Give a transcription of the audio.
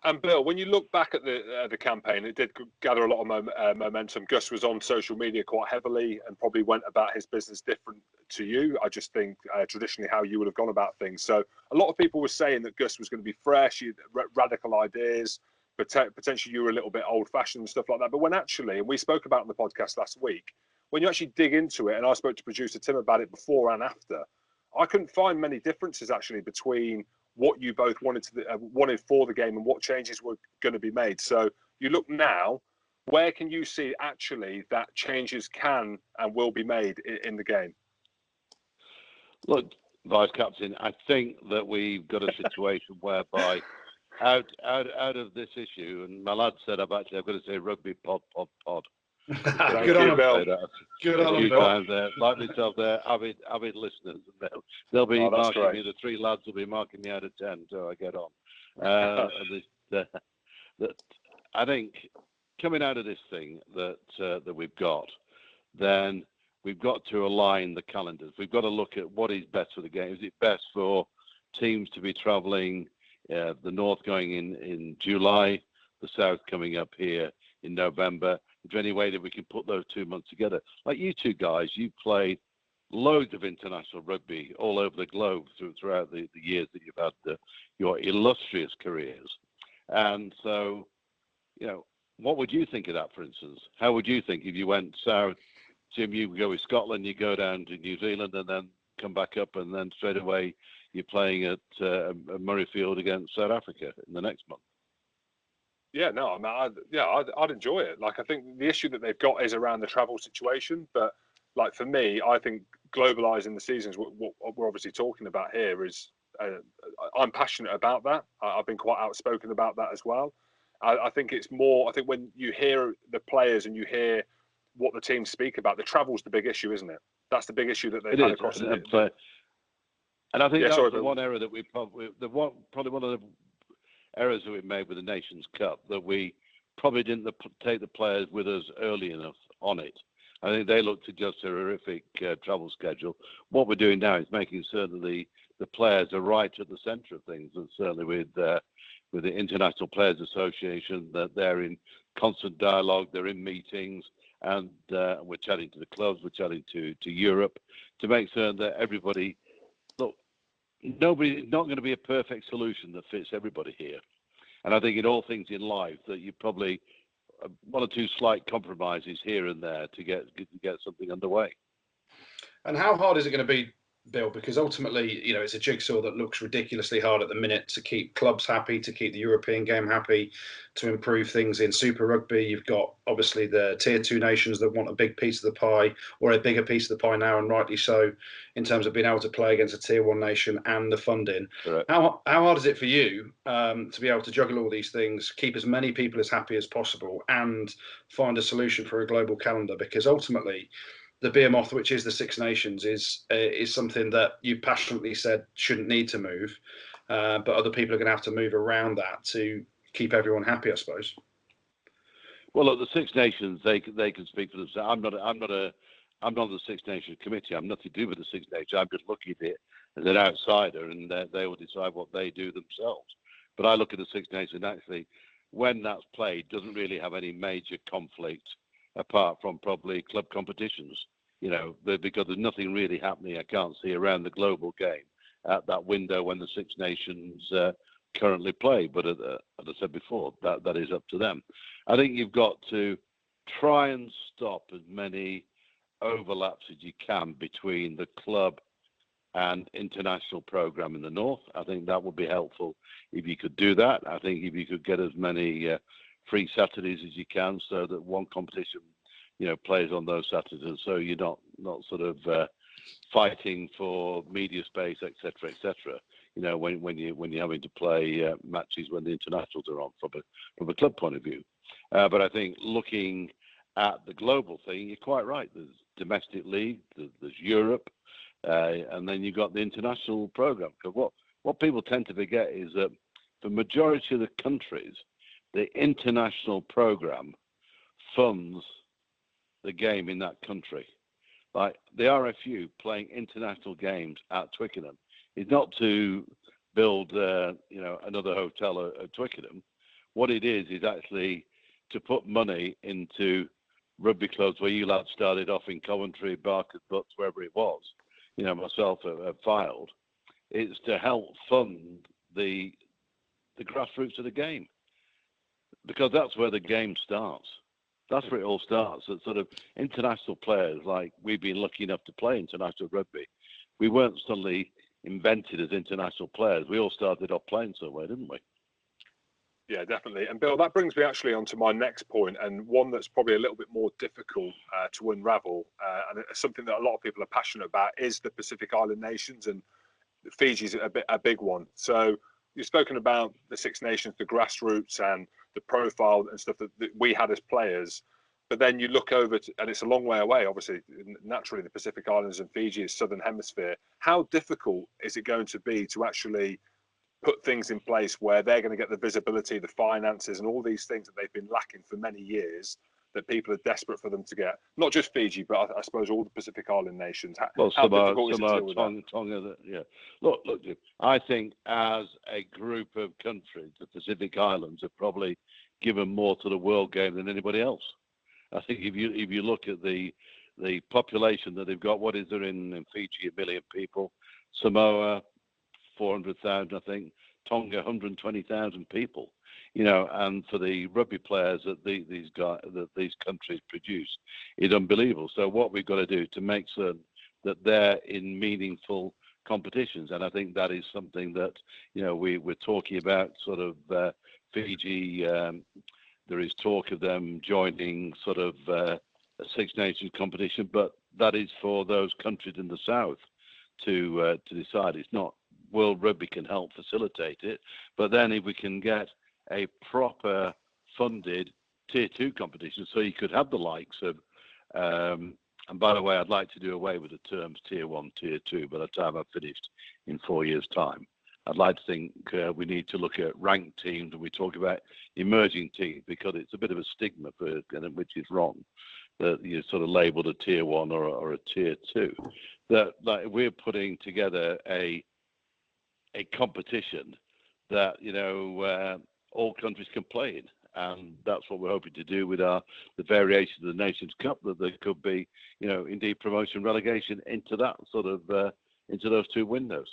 And Bill, when you look back at the campaign, it did gather a lot of momentum. Gus was on social media quite heavily and probably went about his business different to you. I just think traditionally how you would have gone about things. So a lot of people were saying that Gus was going to be fresh, radical ideas, potentially you were a little bit old-fashioned and stuff like that. But when actually, and we spoke about it on the podcast last week, when you actually dig into it, and I spoke to producer Tim about it before and after, I couldn't find many differences actually between what you both wanted for the game and what changes were going to be made. So you look now, where can you see actually that changes can and will be made in the game? Look, Vice-captain, I think that we've got a situation whereby out of this issue, and my lad said I've got to say rugby pod. Good on him, Bill. Good on him, Bill. Like myself, they're avid listeners. They'll be marking me. The three lads will be marking me out of 10, so I get on. I think coming out of this thing that we've got, then we've got to align the calendars. We've got to look at what is best for the game. Is it best for teams to be travelling, the North going in July, the South coming up here in November? Is there any way that we can put those 2 months together? Like you two guys, you played loads of international rugby all over the globe throughout the years that you've had your illustrious careers. And so, what would you think of that, for instance? How would you think if you went south? Jim, you go with Scotland, you go down to New Zealand and then come back up, and then straight away you're playing at Murrayfield against South Africa in the next month. Yeah, no, I mean, I'd enjoy it. Like, I think the issue that they've got is around the travel situation. But like for me, I think globalizing the seasons, what we're obviously talking about here is, I'm passionate about that. I've been quite outspoken about that as well. I think it's more. I think when you hear the players and you hear what the teams speak about, the travel's the big issue, isn't it? That's the big issue that they've had across the. And I think that was the one error that probably one of the errors that we made with the Nations Cup, that we probably didn't take the players with us early enough on it. I think they looked at just a horrific travel schedule. What we're doing now is making certain that the players are right at the centre of things, and certainly with the International Players Association, that they're in constant dialogue, they're in meetings, and we're chatting to the clubs, we're chatting to Europe to make certain that everybody. Nobody, not going to be a perfect solution that fits everybody here. And I think in all things in life that you probably one or two slight compromises here and there to get something underway. And how hard is it going to be, Bill? Because ultimately, it's a jigsaw that looks ridiculously hard at the minute to keep clubs happy, to keep the European game happy, to improve things in Super Rugby. You've got obviously the Tier 2 nations that want a big piece of the pie, or a bigger piece of the pie now, and rightly so, in terms of being able to play against a Tier 1 nation and the funding. Correct. How hard is it for you to be able to juggle all these things, keep as many people as happy as possible, and find a solution for a global calendar? Because ultimately, the behemoth, which is the Six Nations, is something that you passionately said shouldn't need to move, but other people are going to have to move around that to keep everyone happy, I suppose. Well, look, the Six Nations, they can speak for themselves. I'm not on the Six Nations committee. I'm nothing to do with the Six Nations. I'm just looking at it as an outsider, and they will decide what they do themselves. But I look at the Six Nations, and actually, when that's played, doesn't really have any major conflict apart from probably club competitions, because there's nothing really happening, I can't see, around the global game at that window when the Six Nations currently play. But as I said before, that is up to them. I think you've got to try and stop as many overlaps as you can between the club and international program in the North. I think that would be helpful if you could do that. I think if you could get as many free Saturdays as you can, so that one competition, plays on those Saturdays, so you're not sort of fighting for media space, etc., when you're having to play matches when the internationals are on from a club point of view. But I think looking at the global thing, you're quite right. There's domestic league, there's Europe, and then you've got the international program. Because what people tend to forget is that the majority of the countries, the international program funds the game in that country. Like the RFU playing international games at Twickenham is not to build, another hotel at Twickenham. what it is actually to put money into rugby clubs where you lads started off in Coventry, Barker's Butts, wherever it was. You know, myself have filed. It's to help fund the grassroots of the game, because that's where the game starts. That's where it all starts. That sort of international players, like we've been lucky enough to play international rugby. We weren't suddenly invented as international players. We all started off playing somewhere, didn't we? Yeah, definitely. And Bill, that brings me actually onto my next point, and one that's probably a little bit more difficult to unravel, and it's something that a lot of people are passionate about, is the Pacific Island nations, and Fiji's a big one. So you've spoken about the Six Nations, the grassroots, and the profile and stuff that we had as players. But then you look over, and it's a long way away, obviously, naturally, the Pacific Islands and Fiji is Southern Hemisphere. How difficult is it going to be to actually put things in place where they're going to get the visibility, the finances, and all these things that they've been lacking for many years, that people are desperate for them to get? Not just Fiji, but I suppose all the Pacific Island nations. How difficult is it to deal with that? Tonga, yeah. Look, I think as a group of countries, the Pacific Islands have probably given more to the world game than anybody else. I think if you look at the population that they've got, what is there in Fiji? 1 million people. Samoa, 400,000, I think. Tonga, 120,000 people. You know, and for the rugby players that these countries produce, it's unbelievable. So what we've got to do to make certain that they're in meaningful competitions, and I think that is something that, you know, we're talking about. Sort of Fiji. There is talk of them joining sort of a Six Nations competition, but that is for those countries in the south to decide. It's not. World Rugby can help facilitate it, but then if we can get a proper funded tier 2 competition, so you could have the likes of, and by the way, I'd like to do away with the terms tier 1, tier 2 by the time I've finished in 4 years' time. I'd like to think we need to look at ranked teams, and we talk about emerging teams, because it's a bit of a stigma, which is wrong, that you're sort of labelled a tier 1 or a tier 2. That, like, we're putting together a competition that, you know, all countries can play in, and that's what we're hoping to do with the variation of the Nations Cup, that there could be, you know, indeed promotion, relegation into that sort of into those two windows.